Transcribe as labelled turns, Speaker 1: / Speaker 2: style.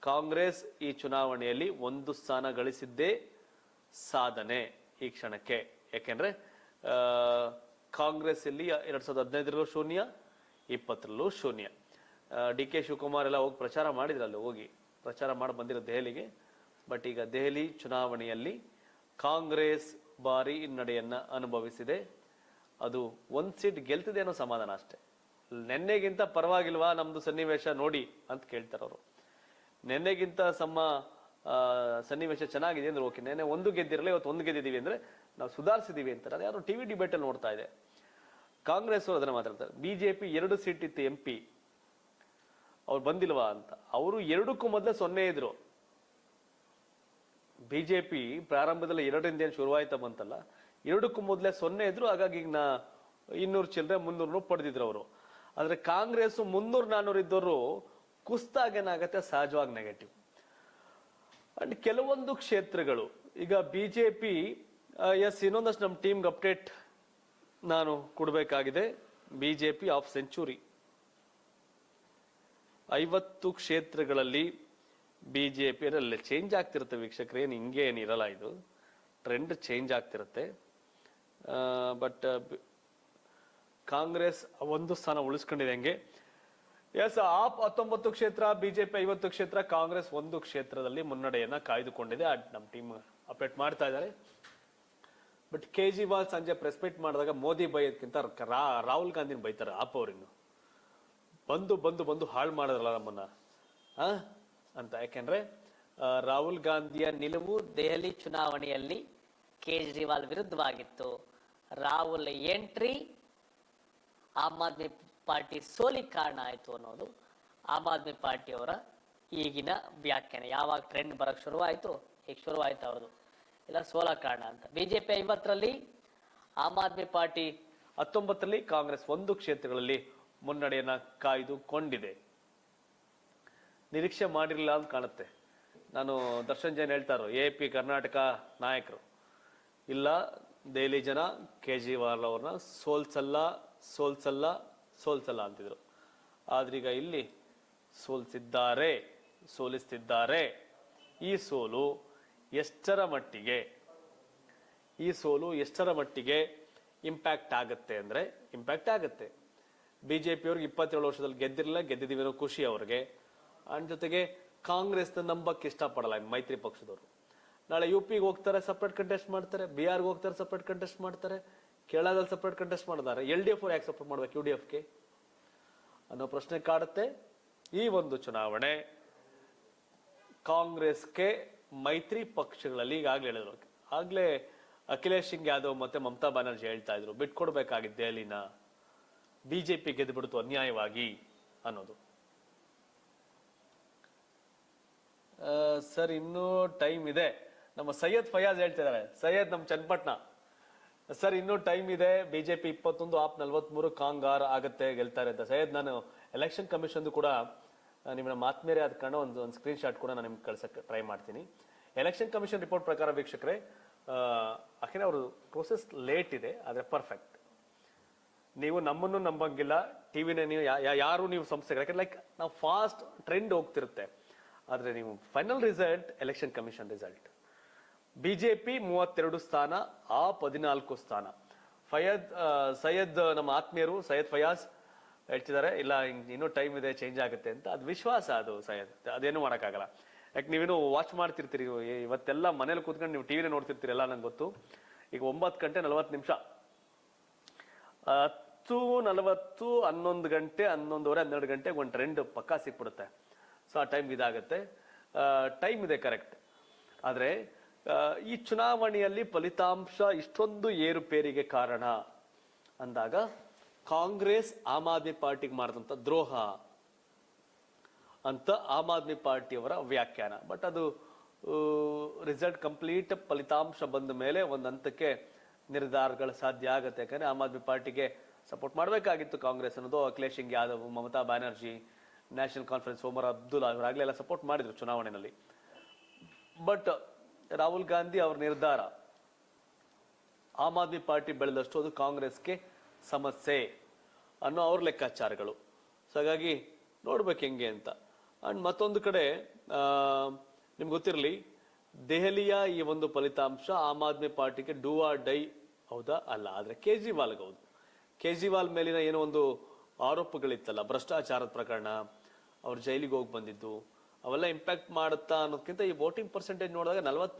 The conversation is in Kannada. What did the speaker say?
Speaker 1: ಕಾಂಗ್ರೆಸ್ ಈ ಚುನಾವಣೆಯಲ್ಲಿ 1 ಸ್ಥಾನ ಗಳಿಸಿದ್ದೇ ಸಾಧನೆ ಈ ಕ್ಷಣಕ್ಕೆ. ಯಾಕೆಂದ್ರೆ ಕಾಂಗ್ರೆಸ್ ಇಲ್ಲಿ 2015ರಲ್ಲೂ ಶೂನ್ಯ, 20ರಲ್ಲೂ ಶೂನ್ಯ. ಡಿ ಕೆ ಶಿವಕುಮಾರ್ ಎಲ್ಲ ಹೋಗಿ ಪ್ರಚಾರ ಮಾಡಿದ್ರಲ್ಲ, ಹೋಗಿ ಪ್ರಚಾರ ಮಾಡಿ ಬಂದಿರೋ ದೆಹಲಿಗೆ. ಬಟ್ ಈಗ ದೆಹಲಿ ಚುನಾವಣೆಯಲ್ಲಿ ಕಾಂಗ್ರೆಸ್ ಭಾರಿ ಹಿನ್ನಡೆಯನ್ನ ಅನುಭವಿಸಿದೆ. ಅದು 1 ಸೀಟ್ ಗೆಲ್ತಿದೆ ಅನ್ನೋ ಸಮಾಧಾನ ಅಷ್ಟೇ. ನೆನ್ನೆಗಿಂತ ಪರವಾಗಿಲ್ವಾ ನಮ್ದು ಸನ್ನಿವೇಶ ನೋಡಿ ಅಂತ ಕೇಳ್ತಾರೆ ಅವರು. ನೆನ್ನೆಗಿಂತ ಸನ್ನಿವೇಶ ಚೆನ್ನಾಗಿದೆ ಅಂದ್ರೆ ಓಕೆ. ನೆನ್ನೆ 1 ಗೆದ್ದಿರಲ್ಲ, ಇವತ್ತು 1 ಗೆದ್ದಿದೀವಿ ಅಂದ್ರೆ ನಾವು ಸುಧಾರಿಸಿದೀವಿ ಅಂತಾರೆ. ಅದು ಯಾರು ಟಿವಿ ಡಿಬೇಟ್ ಅಲ್ಲಿ ನೋಡ್ತಾ ಇದೆ. ಕಾಂಗ್ರೆಸ್ ಅವರು ಅದನ್ನ ಮಾತಾಡ್ತಾರೆ. ಬಿಜೆಪಿ 2 ಸೀಟ್ ಇತ್ತು MP, ಅವ್ರು ಬಂದಿಲ್ವಾ ಅಂತ. ಅವರು 2ಕ್ಕೂ ಮೊದಲೇ 0 ಇದ್ರು. ಬಿಜೆಪಿ ಪ್ರಾರಂಭದಲ್ಲಿ 2ರಿಂದ ಏನು ಶುರುವಾಯ್ತಾ ಬಂತಲ್ಲ, 2ಕ್ಕೂ ಮೊದಲೇ 0 ಇದ್ರು. ಹಾಗಾಗಿ ಈಗ 200 ಚಿಲ್ಲರೆ 300 ಪಡೆದಿದ್ರು ಅವರು. ಆದ್ರೆ ಕಾಂಗ್ರೆಸ್ 300-400 ಇದ್ದವರು ಕುಸ್ತಾಗೇನಾಗತ್ತೆ, ಸಹಜವಾಗಿ ನೆಗೆಟಿವ್. ಅಂಡ್ ಕೆಲವೊಂದು ಕ್ಷೇತ್ರಗಳು ಈಗ ಬಿಜೆಪಿ ಇನ್ನೊಂದಷ್ಟು ನಮ್ಮ ಟೀಮ್ಗೆ ಅಪ್ಡೇಟ್ ನಾನು ಕೊಡಬೇಕಾಗಿದೆ. ಬಿಜೆಪಿ ಆಫ್ ಸೆಂಚುರಿ 50 ಕ್ಷೇತ್ರಗಳಲ್ಲಿ ಬಿಜೆಪಿ ಅಲ್ಲಿ ಚೇಂಜ್ ಆಗ್ತಿರುತ್ತೆ ವೀಕ್ಷಕರೇ. ಹಿಂಗೆ ಏನಿರಲ್ಲ, ಇದು ಟ್ರೆಂಡ್ ಚೇಂಜ್ ಆಗ್ತಿರುತ್ತೆ. ಬಟ್ ಕಾಂಗ್ರೆಸ್ 1 ಸ್ಥಾನ ಉಳಿಸ್ಕೊಂಡಿದೆ ಹಂಗೆ. ಎಸ್, ಆಪ್ 19 ಕ್ಷೇತ್ರ, ಬಿಜೆಪಿ 50 ಕ್ಷೇತ್ರ, ಕಾಂಗ್ರೆಸ್ 1 ಕ್ಷೇತ್ರದಲ್ಲಿ ಮುನ್ನಡೆಯನ್ನ ಕಾಯ್ದುಕೊಂಡಿದೆ. ನಮ್ಮ ಟೀಮ್ ಅಪ್ಡೇಟ್ ಮಾಡ್ತಾ ಇದ್ದಾರೆ. ಬಟ್ ಕೇಜ್ರಿವಾಲ್ ಸಂಜೆ ಪ್ರೆಸ್ ಮೀಟ್ ಮಾಡಿದಾಗ ಮೋದಿ ಬೈಯೋದಕ್ಕಿಂತ ರಾಹುಲ್ ಗಾಂಧಿನ ಬೈತಾರೆ ಆಪ್ ಅವ್ರಿನ್ನು. ಬಂದು ಹಾಳು ಮಾಡಿದ್ರಲ್ಲ ನಮ್ಮನ್ನ ಅಂತ. ಯಾಕೆಂದ್ರೆ ರಾಹುಲ್ ಗಾಂಧಿಯ
Speaker 2: ನಿಲುವು ದೆಹಲಿ ಚುನಾವಣೆಯಲ್ಲಿ ಕೇಜ್ರಿವಾಲ್ ವಿರುದ್ಧವಾಗಿತ್ತು. ರಾಹುಲ್ ಎಂಟ್ರಿ ಆಮ್ ಆದ್ಮಿ ಪಾರ್ಟಿ ಸೋಲಿಗೆ ಕಾರಣ ಆಯ್ತು ಅನ್ನೋದು ಆಮ್ ಆದ್ಮಿ ಪಾರ್ಟಿಯವರ ಈಗಿನ ವ್ಯಾಖ್ಯಾನ. ಯಾವಾಗ ಟ್ರೆಂಡ್ ಬರಕ್ ಶುರುವಾಯ್ತು, ಈಗ ಶುರುವಾಯ್ತು ಅವ್ರದ್ದು ಇಲ್ಲ ಸೋಲ ಕಾರಣ ಅಂತ. ಬಿಜೆಪಿ 50ರಲ್ಲಿ, ಆಮ್ ಆದ್ಮಿ ಪಾರ್ಟಿ
Speaker 1: 19ರಲ್ಲಿ, ಕಾಂಗ್ರೆಸ್ 1 ಕ್ಷೇತ್ರಗಳಲ್ಲಿ ಮುನ್ನಡೆಯನ್ನ ಕಾಯ್ದುಕೊಂಡಿದೆ. ನಿರೀಕ್ಷೆ ಮಾಡಿರಲಿಲ್ಲ ಅಂತ ಕಾಣುತ್ತೆ. ನಾನು ದರ್ಶನ್ ಜೈನ್ ಹೇಳ್ತಾರೋ AP ಕರ್ನಾಟಕ ನಾಯಕರು ಇಲ್ಲ, ದೆಹಲಿ ಜನ ಕೇಜ್ರಿವಾಲ್ ಅವ್ರನ್ನ ಸೋಲ್ಸಲ್ಲ ಅಂತಿದ್ರು. ಆದ್ರೀಗ ಇಲ್ಲಿ ಸೋಲಿಸ್ತಿದ್ದಾರೆ. ಈ ಸೋಲು ಎಷ್ಟರ ಮಟ್ಟಿಗೆ ಇಂಪ್ಯಾಕ್ಟ್ ಆಗುತ್ತೆ ಅಂದ್ರೆ ಇಂಪ್ಯಾಕ್ಟ್ ಆಗುತ್ತೆ. ಬಿಜೆಪಿ ಅವ್ರಿಗೆ 27 ವರ್ಷದಲ್ಲಿ ಗೆದ್ದಿದ್ದೀವಿ ಅನ್ನೋ ಖುಷಿ ಅವ್ರಿಗೆ. ಅಂಡ್ ಜೊತೆಗೆ ಕಾಂಗ್ರೆಸ್ನ ನಂಬಕ್ಕೆ ಇಷ್ಟಪಡಲ್ಲ ಮೈತ್ರಿ ಪಕ್ಷದವರು. ನಾಳೆ UPಗೆ ಹೋಗ್ತಾರೆ, ಸಪರೇಟ್ ಕಂಟೆಸ್ಟ್ ಮಾಡ್ತಾರೆ. ಬಿಹಾರ್ಗೆ ಹೋಗ್ತಾರೆ, ಸಪರೇಟ್ ಕಂಟೆಸ್ಟ್ ಮಾಡ್ತಾರೆ. ಕೇರಳದಲ್ಲಿ ಸಪರೇಟ್ ಕಂಟೆಸ್ಟ್ ಮಾಡಿದ್ದಾರೆ. LDF ಯಾಕೆ ಸಪೋರ್ಟ್ ಮಾಡ್ಬೇಕು UDFಗೆ ಅನ್ನೋ ಪ್ರಶ್ನೆ ಕಾಡುತ್ತೆ. ಈ ಒಂದು ಚುನಾವಣೆ ಕಾಂಗ್ರೆಸ್ಗೆ ಮೈತ್ರಿ ಪಕ್ಷಗಳಲ್ಲಿ ಆಗ್ಲೇ ಅಖಿಲೇಶ್ ಸಿಂಗ್ ಯಾದವ್ ಮತ್ತೆ ಮಮತಾ ಬ್ಯಾನರ್ಜಿ ಹೇಳ್ತಾ ಇದ್ರು, ಬಿಟ್ಕೊಡ್ಬೇಕಾಗಿದ್ದ ದೆಹಲಿನ, ಬಿಜೆಪಿ ಗೆದ್ದುಬಿಡ್ತು ಅನ್ಯಾಯವಾಗಿ ಅನ್ನೋದು. ಸರ್ ಇನ್ನೂ ಟೈಮ್ ಇದೆ. ನಮ್ಮ ಸೈಯದ್ ಫಯಾಜ್ ಹೇಳ್ತಿದ್ದಾರೆ, ಸೈಯದ್ ನಮ್ಮ ಚನ್ನಪಟ್ಟಣ. ಸರ್ ಇನ್ನೂ ಟೈಮ್ ಇದೆ, ಬಿಜೆಪಿ 21, ಆಪ್ 43, ಕಾಂಗಾರ್ ಆಗತ್ತೆ, ಗೆಲ್ತಾರೆ ಅಂತ. ಸೈಯದ್, ನಾನು ಎಲೆಕ್ಷನ್ ಕಮಿಷನ್ ಕೂಡ ನಿಮ್ಮನ್ನ ಮಾತ್ಮೇರೆ ಆದ ಕಾರಣ ಒಂದು ಸ್ಕ್ರೀನ್ ಶಾಟ್ ಕೂಡ ನಾನು ನಿಮ್ಗೆ ಕಳ್ಸಕ್ಕೆ ಟ್ರೈ ಮಾಡ್ತೀನಿ. ಎಲೆಕ್ಷನ್ ಕಮಿಷನ್ ರಿಪೋರ್ಟ್ ಪ್ರಕಾರ ವೀಕ್ಷಕರೇ, ಯಾಕೆಂದ್ರೆ ಅವರು ಪ್ರೋಸೆಸ್ ಲೇಟ್ ಇದೆ, ಆದ್ರೆ ಪರ್ಫೆಕ್ಟ್. ನೀವು ನಮ್ಮನ್ನು ನಂಬಂಗಿಲ್ಲ, ಟಿವಿನ ನೀವು ಯಾರು ನೀವು ಸಂಸ್ಥೆಗಳು, ಯಾಕಂದ್ರೆ ಲೈಕ್ ನಾವು ಫಾಸ್ಟ್ ಟ್ರೆಂಡ್ ಹೋಗ್ತಿರುತ್ತೆ. ಆದ್ರೆ ನೀವು final result election commission result. BJP 32 ಸ್ಥಾನ, ಆಪ್ 14 ಸ್ಥಾನ. ಸೈಯದ್ ನಮ್ಮ ಆತ್ಮೀಯರು ಸೈಯದ್ ಫಯಾಜ್ ಹೇಳ್ತಿದ್ದಾರೆ, ಇಲ್ಲ ಇನ್ನೂ ಟೈಮ್ ಇದೆ, ಚೇಂಜ್ ಆಗುತ್ತೆ ಅಂತ. ಅದು ವಿಶ್ವಾಸ, ಅದು ಸೈಯದ್, ಅದೇನು ಮಾಡೋಕ್ಕಾಗಲ್ಲ. ಯಾಕೆ ನೀವೇನು ವಾಚ್ ಮಾಡ್ತಿರ್ತೀರಿ, ಇವತ್ತೆಲ್ಲ ಮನೇಲಿ ಕೂತ್ಕೊಂಡು ನೀವು ಟಿವಿನೇ ನೋಡ್ತಿರ್ತೀರಿ, ಎಲ್ಲ ನಂಗೆ ಗೊತ್ತು. ಈಗ 9:40 10:40, 11 ಗಂಟೆ, 11:30, 12 ಗಂಟೆಗೆ ಒಂದು ಟ್ರೆಂಡ್ ಪಕ್ಕಾ ಸಿಕ್ಬಿಡುತ್ತೆ. ಸೊ ಆ ಟೈಮ್ ಇದಾಗುತ್ತೆ. ಟೈಮ್ ಇದೆ ಕರೆಕ್ಟ್. ಆದ್ರೆ ಈ ಚುನಾವಣೆಯಲ್ಲಿ ಫಲಿತಾಂಶ ಇಷ್ಟೊಂದು ಏರುಪೇರಿಗೆ ಕಾರಣ ಅಂದಾಗ ಕಾಂಗ್ರೆಸ್ ಆಮ್ ಆದ್ಮಿ ಪಾರ್ಟಿಗೆ ಮಾಡಿದಂತ ದ್ರೋಹ ಅಂತ ಆಮ್ ಆದ್ಮಿ ಪಾರ್ಟಿಯವರ ವ್ಯಾಖ್ಯಾನ. ಬಟ್ ಅದು ರಿಸಲ್ಟ್ ಕಂಪ್ಲೀಟ್ ಫಲಿತಾಂಶ ಬಂದ ಮೇಲೆ ಒಂದು ಹಂತಕ್ಕೆ ನಿರ್ಧಾರಗಳು ಸಾಧ್ಯ ಆಗುತ್ತೆ. ಯಾಕಂದ್ರೆ ಆಮ್ ಆದ್ಮಿ ಪಾರ್ಟಿಗೆ ಸಪೋರ್ಟ್ ಮಾಡಬೇಕಾಗಿತ್ತು ಕಾಂಗ್ರೆಸ್ ಅನ್ನೋದು. ಅಖಿಲೇಶ್ ಸಿಂಗ್ ಯಾದವ್, ಮಮತಾ ಬ್ಯಾನರ್ಜಿ, ನ್ಯಾಷನಲ್ ಕಾನ್ಫರೆನ್ಸ್, ಓಮರ್ ಅಬ್ದುಲ್ಲಾ ಇವರಾಗಲೆಲ್ಲ ಸಪೋರ್ಟ್ ಮಾಡಿದ್ರು ಚುನಾವಣೆಯಲ್ಲಿ. ಬಟ್ ರಾಹುಲ್ ಗಾಂಧಿ ಅವ್ರ ನಿರ್ಧಾರ ಆಮ್ ಆದ್ಮಿ ಪಾರ್ಟಿ ಬೆಳೆದಷ್ಟು ಅದು ಕಾಂಗ್ರೆಸ್ಗೆ ಸಮಸ್ಯೆ ಅನ್ನೋ ಅವ್ರ ಲೆಕ್ಕಾಚಾರಗಳು. ಸೊ ಹಾಗಾಗಿ ನೋಡ್ಬೇಕು ಹೆಂಗೆ ಅಂತ. ಅಂಡ್ ಮತ್ತೊಂದು ಕಡೆ ನಿಮ್ಗೆ ಗೊತ್ತಿರಲಿ, ದೆಹಲಿಯ ಈ ಒಂದು ಫಲಿತಾಂಶ ಆಮ್ ಆದ್ಮಿ ಪಾರ್ಟಿಗೆ ಡೂ ಆರ್ ಡೈ ಹೌದಾ ಅಲ್ಲ. ಆದ್ರೆ ಕೇಜ್ರಿವಾಲ್ಗೆ ಹೌದು. ಕೇಜ್ರಿವಾಲ್ ಮೇಲಿನ ಏನೋ ಒಂದು ಆರೋಪಗಳಿತ್ತಲ್ಲ, ಭ್ರಷ್ಟಾಚಾರದ ಪ್ರಕರಣ, ಅವ್ರು ಜೈಲಿಗೆ ಹೋಗಿ ಬಂದಿದ್ದು, ಅವೆಲ್ಲ ಇಂಪ್ಯಾಕ್ಟ್ ಮಾಡುತ್ತಾ ಅನ್ನೋದಕ್ಕಿಂತ ಈ ವೋಟಿಂಗ್ ಪರ್ಸೆಂಟೇಜ್ ನೋಡಿದಾಗ 40